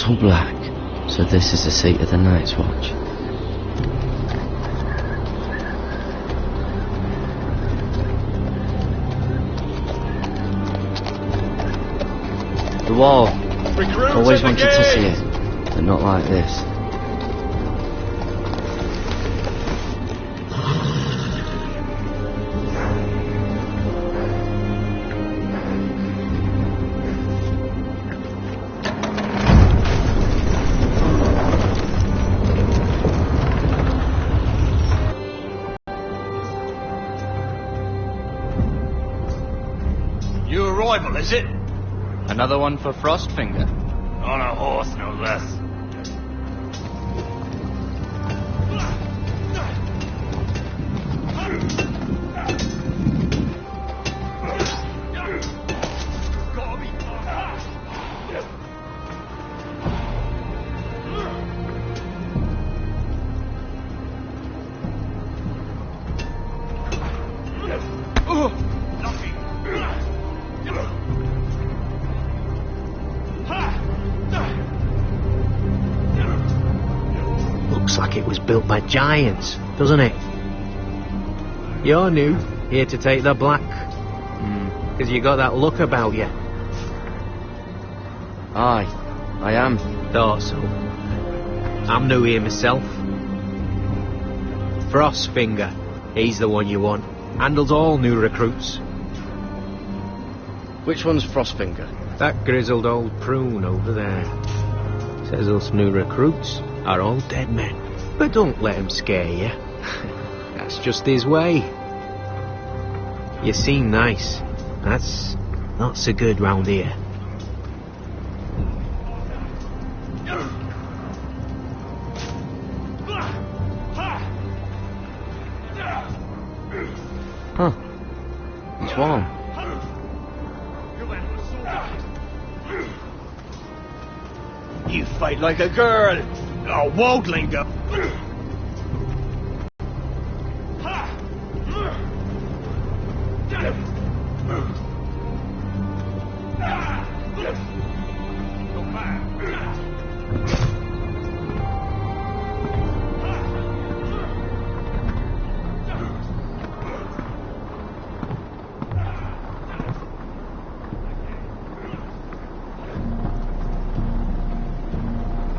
Castle Black. So this is the seat of the Night's Watch. The wall. Always wanted to see it, but not like this. New arrival, is it? Another one for Frostfinger. On a horse, no less. Looks like it was built by giants, doesn't it? You're new, here to take the black. Because you got that look about you. Aye, I am. Thought so. I'm new here myself. Frostfinger, he's the one you want. Handles all new recruits. Which one's Frostfinger? That grizzled old prune over there. Says us new recruits are all dead men. But don't let him scare you. That's just his way. You seem nice. That's not so good round here. Huh. It's warm. You fight like a girl. A wildlinger.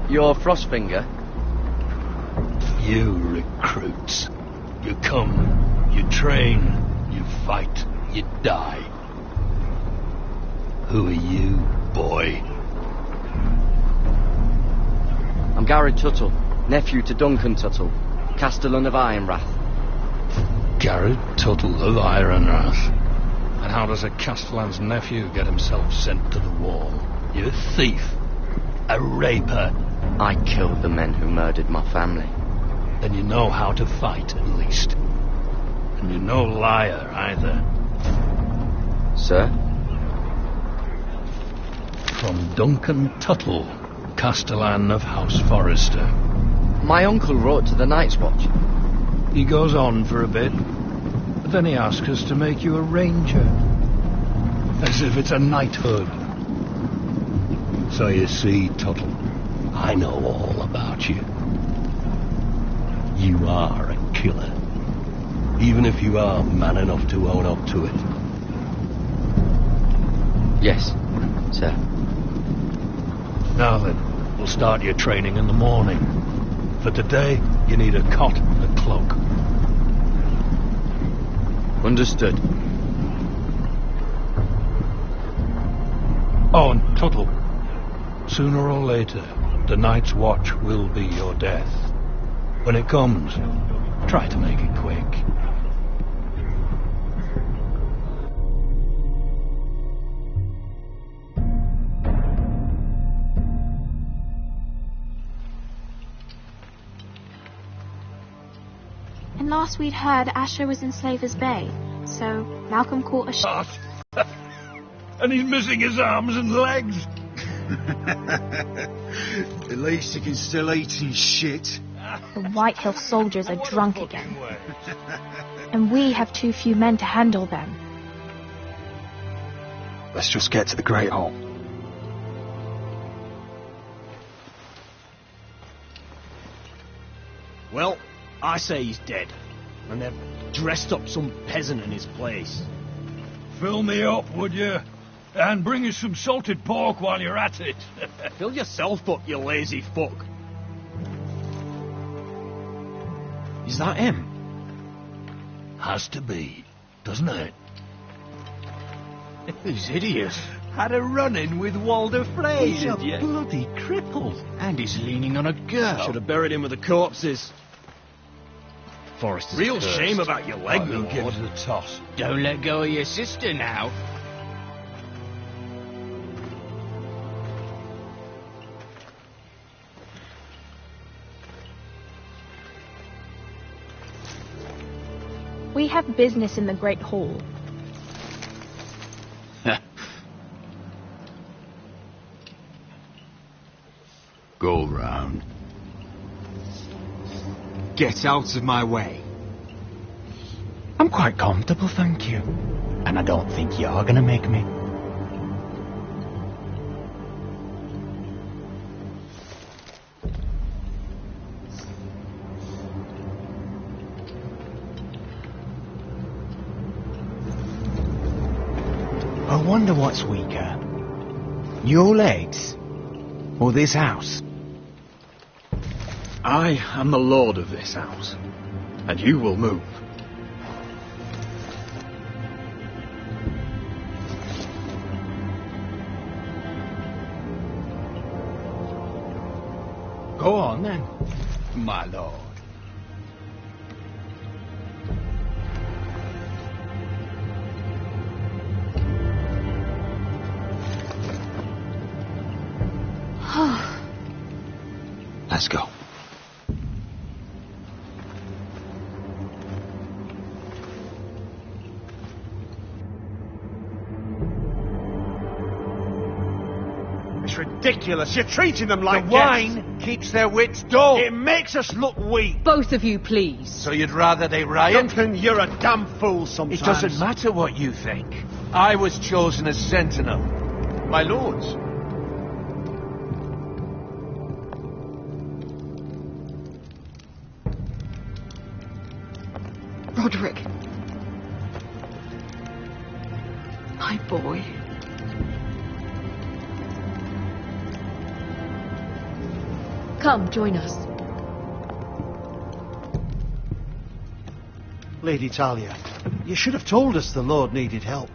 You're Frostfinger? You recruits. You come, you train, you fight, you die. Who are you, boy? I'm Gary Tuttle, nephew to Duncan Tuttle, Castellan of Ironrath. Garrett Tuttle of Ironrath. And how does a Castellan's nephew get himself sent to the wall? You're a thief. A raper. I killed the men who murdered my family. Then you know how to fight, at least. And you're no liar, either. Sir? From Duncan Tuttle, Castellan of House Forrester. My uncle wrote to the Night's Watch. He goes on for a bit, but then he asks us to make you a ranger. As if it's a knighthood. So you see, Tuttle, I know all about you. You are a killer. Even if you are man enough to own up to it. Yes, sir. Now then, we'll start your training in the morning. For today, you need a cot and a cloak. Understood. Oh, and Tuttle, sooner or later, the Night's Watch will be your death. When it comes, try to make it quick. And last we'd heard, Asher was in Slaver's Bay, so Malcolm caught a shot. And he's missing his arms and legs. At least he can still eat his shit. The Whitehill soldiers are drunk again. And we have too few men to handle them. Let's just get to the Great Hall. Well, I say he's dead. And they've dressed up some peasant in his place. Fill me up, would you? And bring us some salted pork while you're at it. Fill yourself up, you lazy fuck. Is that him? Has to be, doesn't it? Who's idiot? Had a run-in with Walder Frey, He's a did you? bloody cripple. And he's leaning on a girl. Should have buried him with the corpses. Forrest is Real cursed. shame about your leg, Who'll my give lord. us a toss? Don't let go of your sister now. We have business in the Great Hall. Go round. Get out of my way. I'm quite comfortable, thank you. And I don't think you're gonna make me. I wonder what's weaker. Your legs? Or this house? I am the lord of this house. And you will move. Go on then, my lord. Let's go. It's ridiculous. You're treating them like The wine keeps their wits dull. It makes us look weak. Both of you, please. So you'd rather they riot? Duncan, you're a damn fool sometimes. It doesn't matter what you think. I was chosen as sentinel. My lords. Roderick. My boy. Come, join us. Lady Talia, you should have told us the Lord needed help.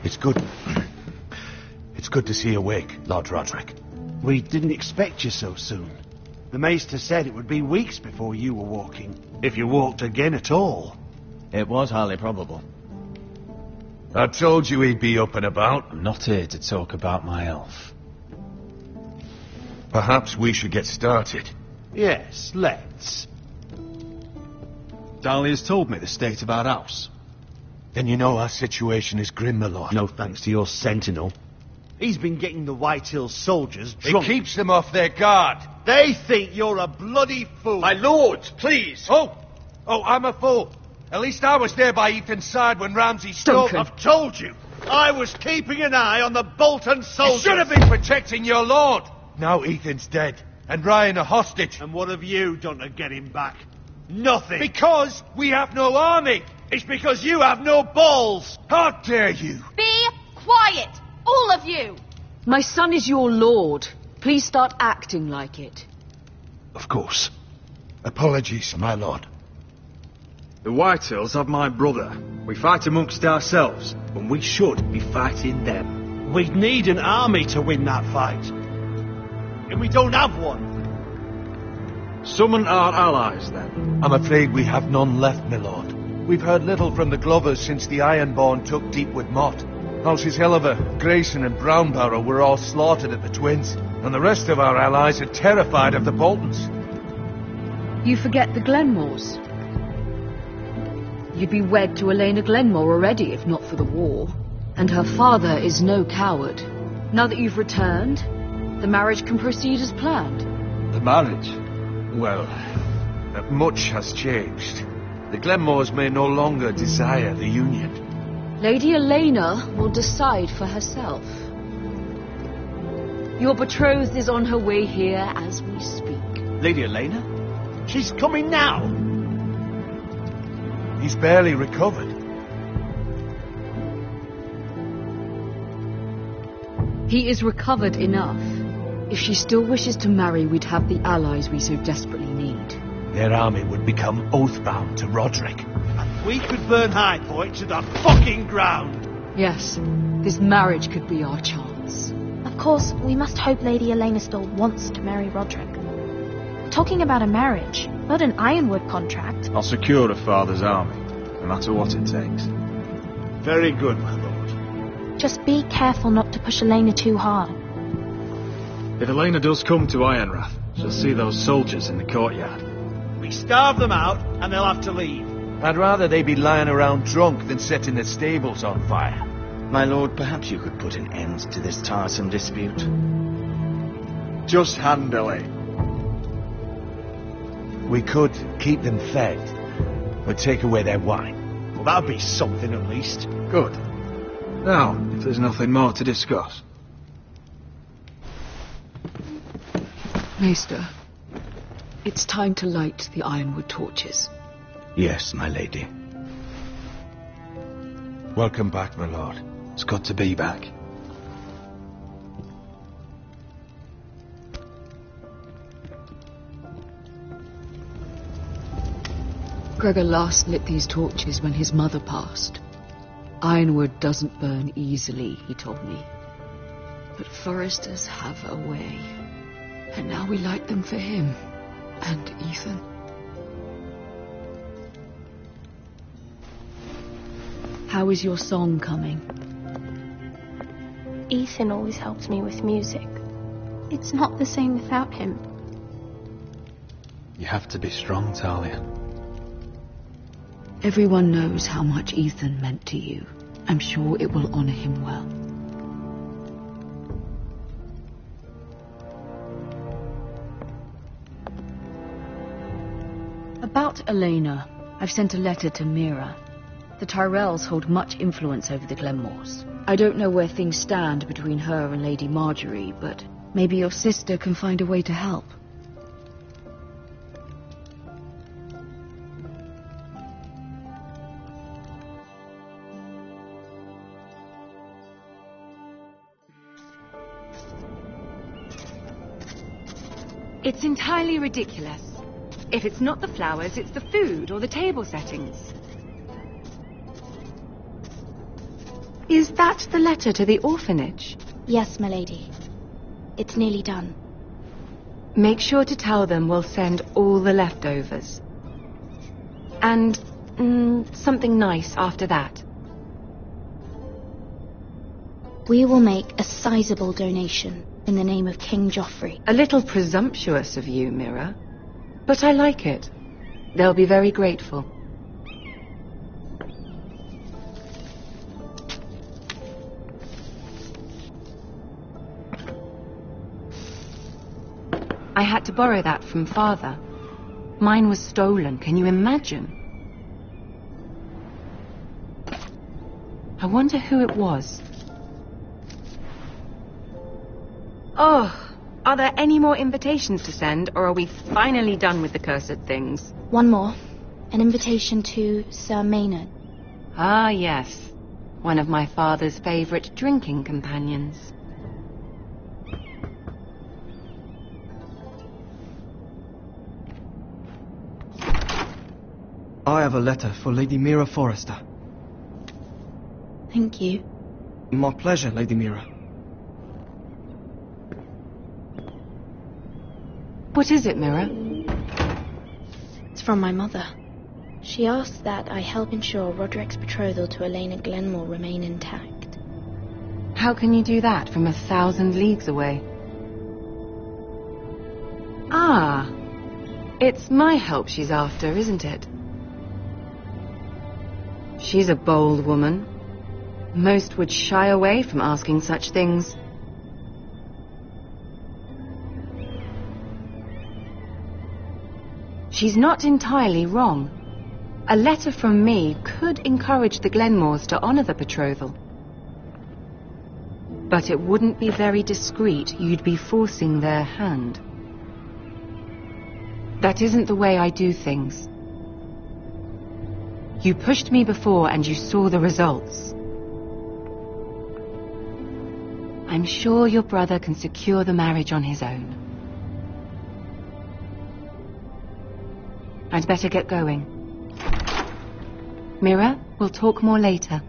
It's good. It's good to see you awake, Lord Roderick. We didn't expect you so soon. The Maester said it would be weeks before you were walking, if you walked again at all. It was highly probable. I told you he'd be up and about. I'm not here to talk about my elf. Perhaps we should get started. Yes, let's. Dahlia's told me the state of our house. Then you know our situation is grim, my lord. No thanks to your sentinel. He's been getting the White Hill soldiers It drunk. keeps them off their guard. They think you're a bloody fool. My lords, please. Oh, I'm a fool. At least I was there by Ethan's side when Ramsay stole. Duncan. I've told you. I was keeping an eye on the Bolton You soldiers. should have been protecting your lord. Now Ethan's dead, and Ryan a hostage. And what have you done to get him back? Nothing. Because we have no army. It's because you have no balls. How dare you? Be quiet! All of you! My son is your lord. Please start acting like it. Of course. Apologies, my lord. The Whitehills have my brother. We fight amongst ourselves, when we should be fighting them. We'd need an army to win that fight. And we don't have one. Summon our allies, then. I'm afraid we have none left, my lord. We've heard little from the Glovers since the Ironborn took Deepwood Motte. Halsey's Helliver, Grayson and Brownbarrow were all slaughtered at the Twins, and the rest of our allies are terrified of the Boltons. You forget the Glenmores. You'd be wed to Elena Glenmore already if not for the war. And her father is no coward. Now that you've returned, the marriage can proceed as planned. The marriage? Well, much has changed. The Glenmores may no longer desire the union. Lady Elena will decide for herself. Your betrothed is on her way here as we speak. Lady Elena? She's coming now. He's barely recovered. He is recovered enough. If she still wishes to marry, we'd have the allies we so desperately need. Their army would become oathbound to Roderick. And we could burn High Point to the fucking ground. Yes, this marriage could be our chance. Of course, we must hope Lady Elena still wants to marry Roderick. We're talking about a marriage, not an Ironwood contract. I'll secure the father's army, no matter what it takes. Very good, my lord. Just be careful not to push Elena too hard. If Elena does come to Ironrath, she'll see those soldiers in the courtyard. We starve them out, and they'll have to leave. I'd rather they be lying around drunk than setting the stables on fire. My lord, perhaps you could put an end to this tiresome dispute. Just handle it. We could keep them fed, but take away their wine. Well, that'd be something at least. Good. Now, if there's nothing more to discuss. Maester, it's time to light the Ironwood torches. Yes, my lady. Welcome back, my lord. It's good to be back. Gregor last lit these torches when his mother passed. Ironwood doesn't burn easily, he told me. But foresters have a way. And now we light them for him. And Ethan. How is your song coming? Ethan always helps me with music. It's not the same without him. You have to be strong, Talia. Everyone knows how much Ethan meant to you. I'm sure it will honor him well. About Elena, I've sent a letter to Mira. The Tyrells hold much influence over the Glenmores. I don't know where things stand between her and Lady Marjorie, but maybe your sister can find a way to help. It's entirely ridiculous. If it's not the flowers, it's the food or the table settings. Is that the letter to the orphanage? Yes, my lady. It's nearly done. Make sure to tell them we'll send all the leftovers. And something nice after that. We will make a sizable donation in the name of King Joffrey. A little presumptuous of you, Mira. But I like it. They'll be very grateful. I had to borrow that from Father. Mine was stolen, can you imagine? I wonder who it was. Oh, are there any more invitations to send, or are we finally done with the cursed things? One more. An invitation to Sir Maynard. Ah, yes. One of my father's favorite drinking companions. I have a letter for Lady Mira Forrester. Thank you. My pleasure, Lady Mira. What is it, Mira? It's from my mother. She asks that I help ensure Roderick's betrothal to Elena Glenmore remain intact. How can you do that from 1,000 leagues away? Ah, it's my help she's after, isn't it? She's a bold woman. Most would shy away from asking such things. She's not entirely wrong. A letter from me could encourage the Glenmores to honor the betrothal. But it wouldn't be very discreet. You'd be forcing their hand. That isn't the way I do things. You pushed me before and you saw the results. I'm sure your brother can secure the marriage on his own. I'd better get going. Mira, we'll talk more later.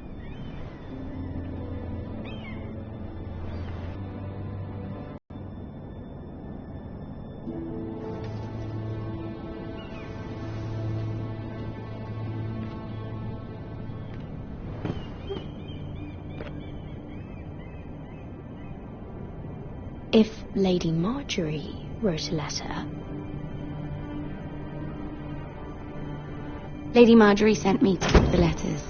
If Lady Marjorie wrote a letter... Lady Marjorie sent me to give the letters.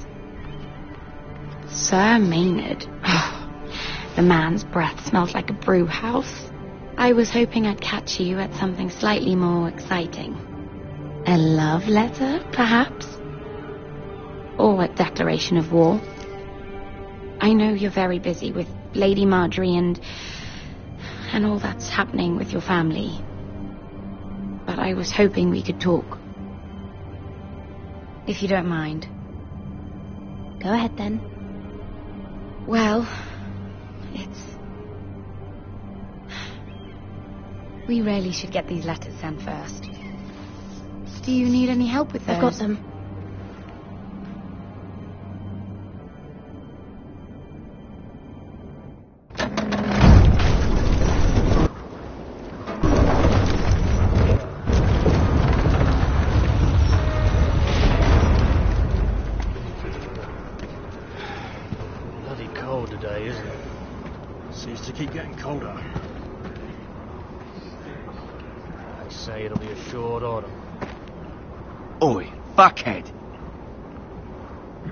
Sir Maynard. The man's breath smelled like a brew house. I was hoping I'd catch you at something slightly more exciting. A love letter, perhaps? Or a declaration of war? I know you're very busy with Lady Marjorie and all that's happening with your family. But I was hoping we could talk. If you don't mind. Go ahead then. Well, we really should get these letters sent first. Do you need any help with those? I've got them. Keep getting colder. They say it'll be a short autumn. Oi, fuckhead.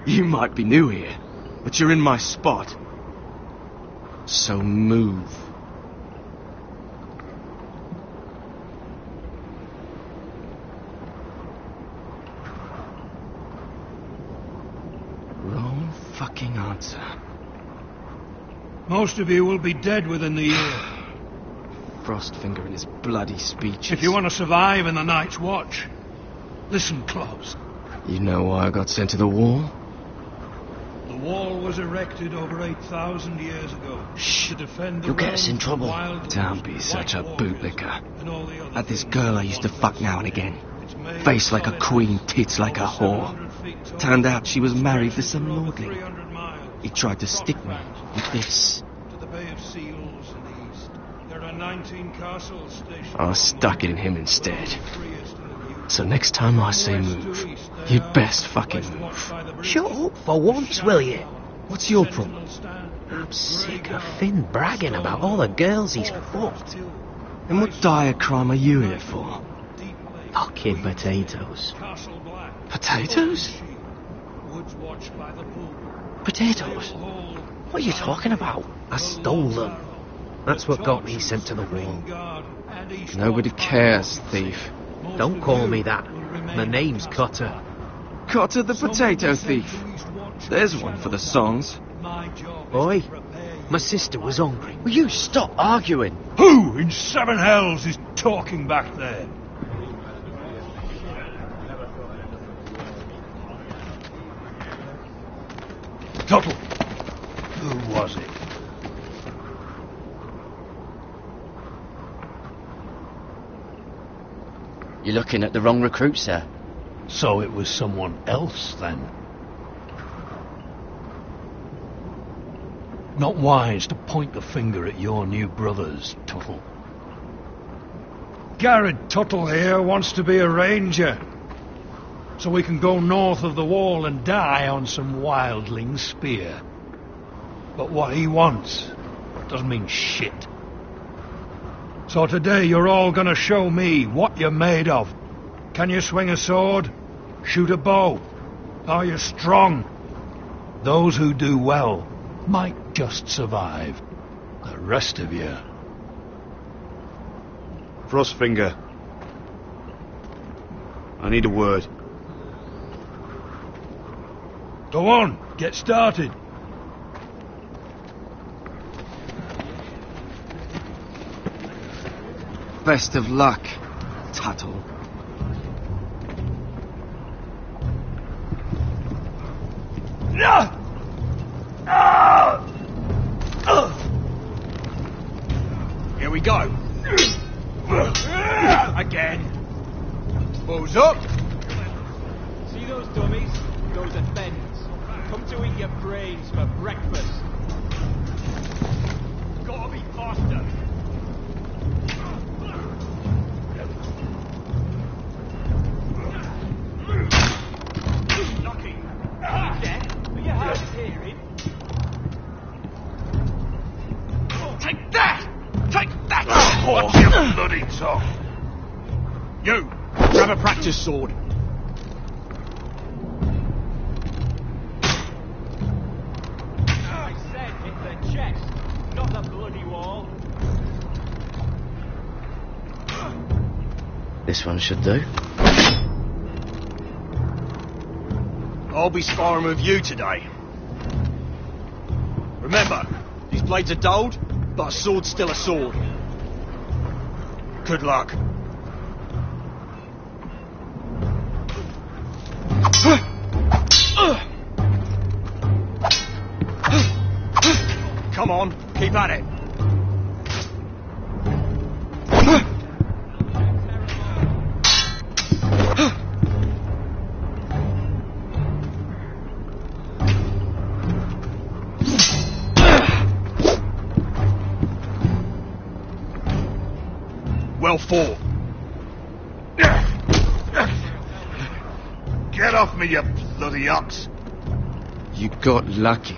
You might be new here, but you're in my spot. So move. Wrong fucking answer. Most of you will be dead within the year. Frostfinger and his bloody speeches. If you want to survive in the Night's Watch, listen close. You know why I got sent to the wall? The wall was erected over 8,000 years ago. Shh! To defend the You'll get us in trouble. wild Don't be such a bootlicker. and all the other Had this things girl I that used to belong fuck to now the and again. It's made Face like a solid, queen, tits like a over whore. 700 feet tall. Turned out she was married to Stretches some for over lordling. 300 miles. He tried to stick me with this. To the Bay of Seals in the east. There are 19 castles stationed. I stuck it in him instead. freest in the view. So next time I say move, you'd best fucking move. Shut up for once, will you? What's your problem? I'm sick of Finn bragging about all the girls he's fucked. And what dire crime are you here for? Fucking potatoes. Potatoes? Potatoes? What are you talking about? I stole them. That's what got me sent to the wall. Nobody cares, thief. Don't call me that. My name's Cotter. Cotter the potato thief. There's one for the songs. Boy, my sister was hungry. Will you stop arguing? Who in seven hells is talking back there? Tuttle. Who was it? You're looking at the wrong recruit, sir. So it was someone else, then? Not wise to point the finger at your new brothers, Tuttle. Garrett Tuttle here wants to be a ranger, so we can go north of the wall and die on some wildling spear. But what he wants doesn't mean shit. So today you're all gonna show me what you're made of. Can you swing a sword? Shoot a bow? Are you strong? Those who do well might just survive. The rest of you... Frostfinger. I need a word. Go on, get started. Best of luck, Tuttle. Here we go. Again. Balls up. See those dummies? Those are bends. Come to eat your brains for breakfast. Gotta be faster. Knocking. Are you deaf? Are you hard of hearing? Take that! Take that! Watch your bloody tongue. You, grab a practice sword. I said hit the chest, not the bloody wall. This one should do. I'll be sparring with you today. Remember, these blades are dulled, but a sword's still a sword. Good luck. Come on, keep at it. Well fought. Get off me, you bloody ox. You got lucky.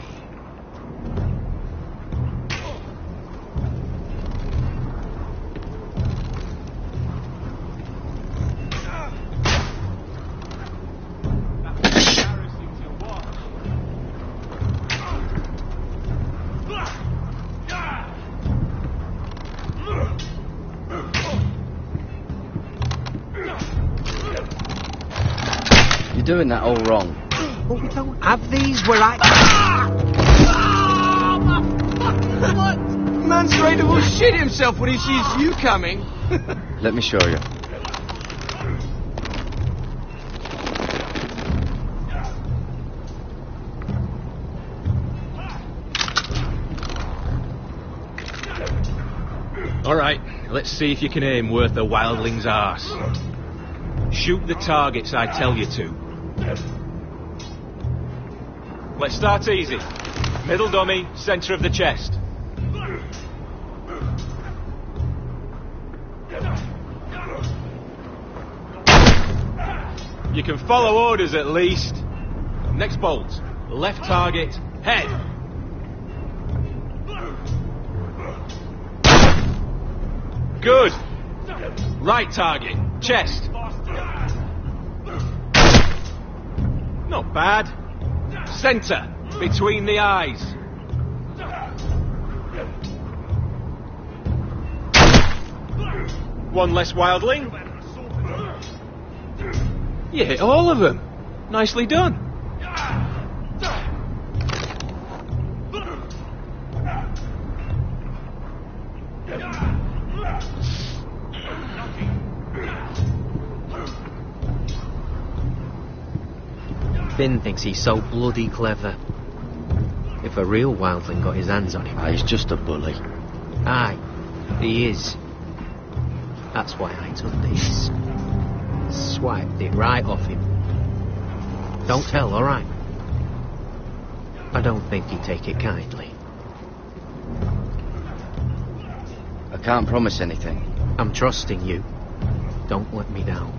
You're doing that all wrong. But we don't have these where I... What? Man's ready to shit himself when he sees you coming. Let me show you. Alright, let's see if you can aim worth a wildling's arse. Shoot the targets I tell you to. Let's start easy. Middle dummy, centre of the chest. You can follow orders at least. Next bolt. Left target, head. Good. Right target, chest. Not bad. Centre, between the eyes. One less wildling. You hit all of them. Nicely done. Finn thinks he's so bloody clever. If a real wildling got his hands on him... He's just a bully. Aye, he is. That's why I took these. Swiped it right off him. Don't tell, alright? I don't think he'd take it kindly. I can't promise anything. I'm trusting you. Don't let me down.